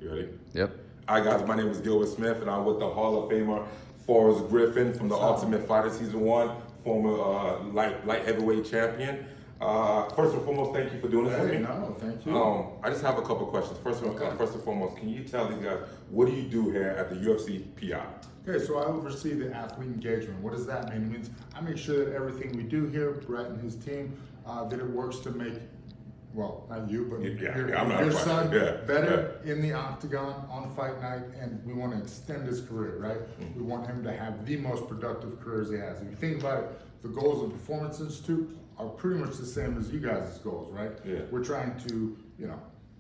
You ready? Yep. Hi guys, my name is Gilbert Smith and I'm with the Hall of Famer Forrest Griffin from the Ultimate Fighter Season 1, former light heavyweight champion. First and foremost, thank you for doing this with me. No, thank you. I just have a couple of questions. First and foremost, can you tell these guys, what do you do here at the UFC PI? Okay, so I oversee the athlete engagement. What does that mean? It means I make sure that everything we do here, Brett and his team, that it works to make, well, not you, but your son better in the octagon on fight night, and we want to extend his career, right? We want him to have the most productive careers he has. If you think about it, the goals of the Performance Institute are pretty much the same as you guys' goals, right? Yeah. We're trying to,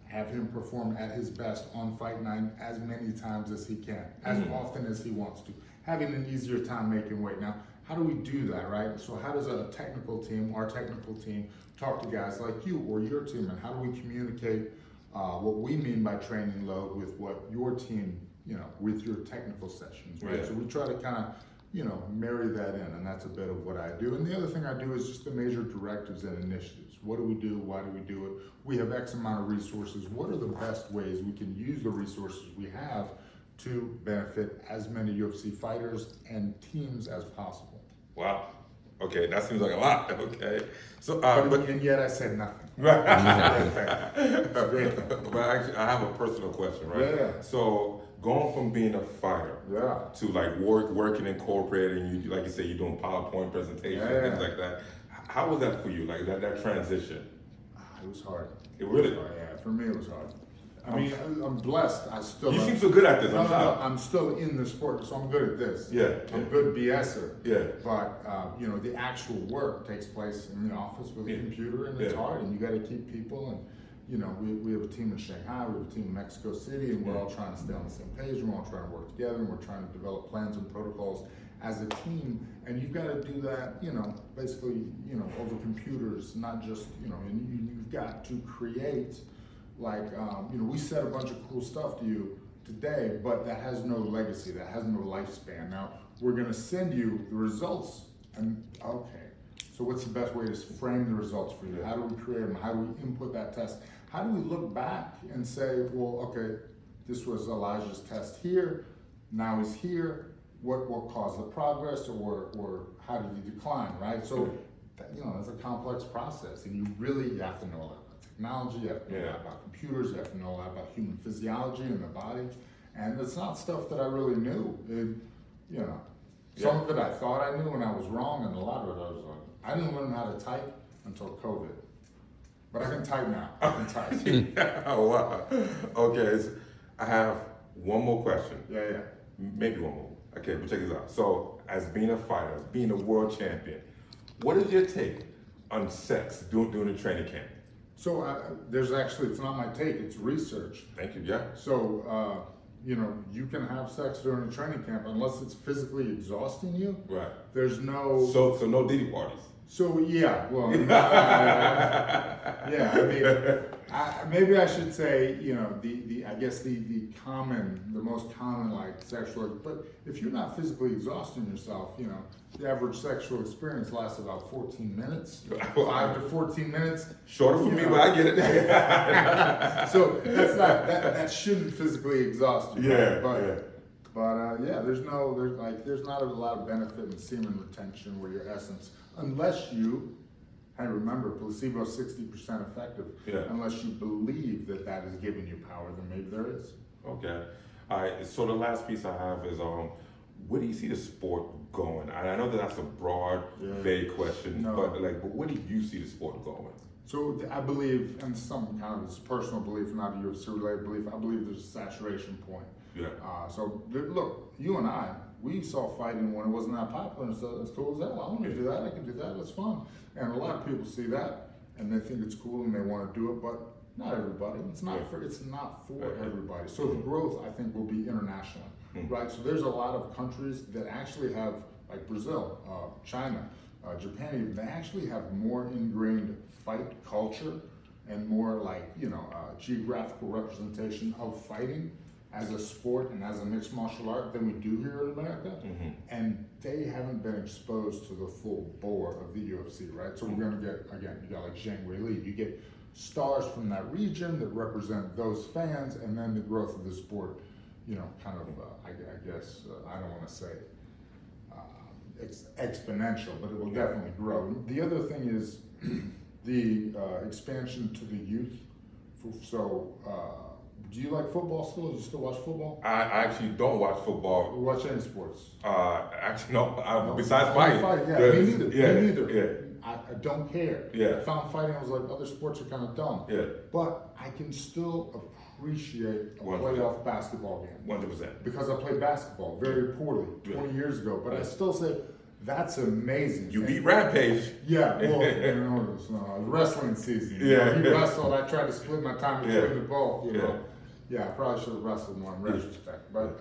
have him perform at his best on fight night as many times as he can, as often as he wants to, having an easier time making weight. Now, how do we do that, right? So how does a technical team, our technical team, talk to guys like you or your team, and how do we communicate what we mean by training load with what your team, with your technical sessions, right? Yeah. So we try to kind of, marry that in, and that's a bit of what I do. And the other thing I do is just the major directives and initiatives. What do we do? Why do we do it? We have X amount of resources. What are the best ways we can use the resources we have to benefit as many UFC fighters and teams as possible? Wow. Okay, that seems like a lot. Okay. So, and yet I said nothing. Right. Great. But actually, I have a personal question, right? Yeah. So, going from being a fighter to like working in corporate, and you, like you say, you're doing PowerPoint presentations, things like that. How was that for you? Like that transition? It was hard. It really? was hard, yeah. For me, it was hard. I mean, I'm blessed. You seem so good at this. I'm still in the sport, so I'm good at this. I'm a good BSer. Yeah. But the actual work takes place in the office with a computer, and it's hard. And you got to keep people. And we have a team in Shanghai, we have a team in Mexico City, and we're all trying to stay on the same page. And we're all trying to work together, and we're trying to develop plans and protocols as a team. And you've got to do that, basically, over computers, not just, and you've got to create. Like, we said a bunch of cool stuff to you today, but that has no legacy, that has no lifespan. Now, we're gonna send you the results, and okay, so what's the best way to frame the results for you? How do we create them? How do we input that test? How do we look back and say, well, okay, this was Elijah's test here, now he's here, what caused the progress, or how did he decline, right? So, that's a complex process, and you have to know a lot about technology, you have to know a lot about computers, you have to know a lot about human physiology and the body, and it's not stuff that I really knew. Some of it I thought I knew and I was wrong, and a lot of it I was like, I didn't learn how to type until COVID, but I can type now. I can type. Oh wow. Okay, so I have one more question. Yeah. Maybe one more. Okay, but check this out. So, as being a fighter, as being a world champion, what is your take on sex during the training camp? So there's actually, it's not my take, it's research. Thank you, yeah. So, you can have sex during a training camp unless it's physically exhausting you. Right. There's no... So no Diddy parties. So, yeah, well, maybe I should say, I guess the most common like sexual, but if you're not physically exhausting yourself, the average sexual experience lasts about 14 minutes, 5 to 14 minutes. Shorter for me, but I get it. So that shouldn't physically exhaust you. But there's not a lot of benefit in semen retention where your essence, unless you, hey, remember, placebo is 60% effective. Unless you believe that is giving you power, then maybe there is. Okay. All right. So the last piece I have is where do you see the sport going? I know that's a broad, vague question, but where do you see the sport going? So I believe, and some kind of this personal belief, not a UFC related belief, I believe there's a saturation point. So look, you and I, we saw fighting when it wasn't that popular and said, that's cool as hell. I want to do that, I can do that, that's fun. And a lot of people see that and they think it's cool and they want to do it, but not everybody. It's not for everybody. So the growth, I think, will be international, right? So there's a lot of countries that actually have, like Brazil, China, Japan even, they actually have more ingrained fight culture and more geographical representation of fighting as a sport and as a mixed martial art than we do here in America. And they haven't been exposed to the full bore of the UFC, right? So we're gonna get, again, you got like Zhang Weili, you get stars from that region that represent those fans, and then the growth of the sport, you know, kind of, I guess, I don't want to say it's exponential, but it will definitely grow. The other thing is the expansion to the youth. So, do you like football still? Do you still watch football? I actually don't watch football. You watch any sports? Actually, no. Besides fighting. Yeah, me neither. Yeah, Me neither. yeah. I don't care. Yeah. I found fighting, I was like, other sports are kind of dumb. Yeah. But I can still appreciate a 100%. playoff basketball game. 100%. Because I played basketball very poorly 20 years ago. But I still say, that's amazing. You beat Rampage. Yeah, well, you know, it's wrestling season. You know, he wrestled. I tried to split my time between the both. You know, I probably should have wrestled more in retrospect. But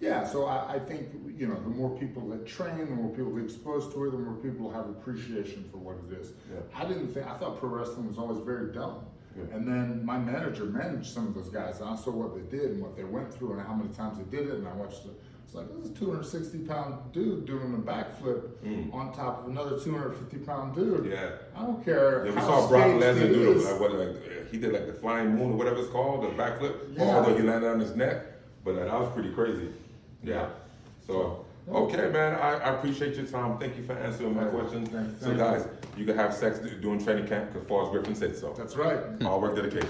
yeah, so I think, you know, the more people that train, the more people that exposed to it, the more people have appreciation for what it is. Yeah. I thought pro wrestling was always very dumb. Yeah. And then my manager managed some of those guys, and I saw what they did and what they went through and how many times they did it, and I watched it. It's like, this is a 260-pound dude doing a backflip on top of another 250-pound dude. Yeah. I don't care. Yeah, we saw Brock Lesnar do he did like the flying moon or whatever it's called, the backflip. Yeah. Although he landed on his neck, but that was pretty crazy. Yeah. So, okay, man, I appreciate your time. Thank you for answering my questions. So, guys, you can have sex during training camp because Forrest Griffin said so. That's right. All work dedication.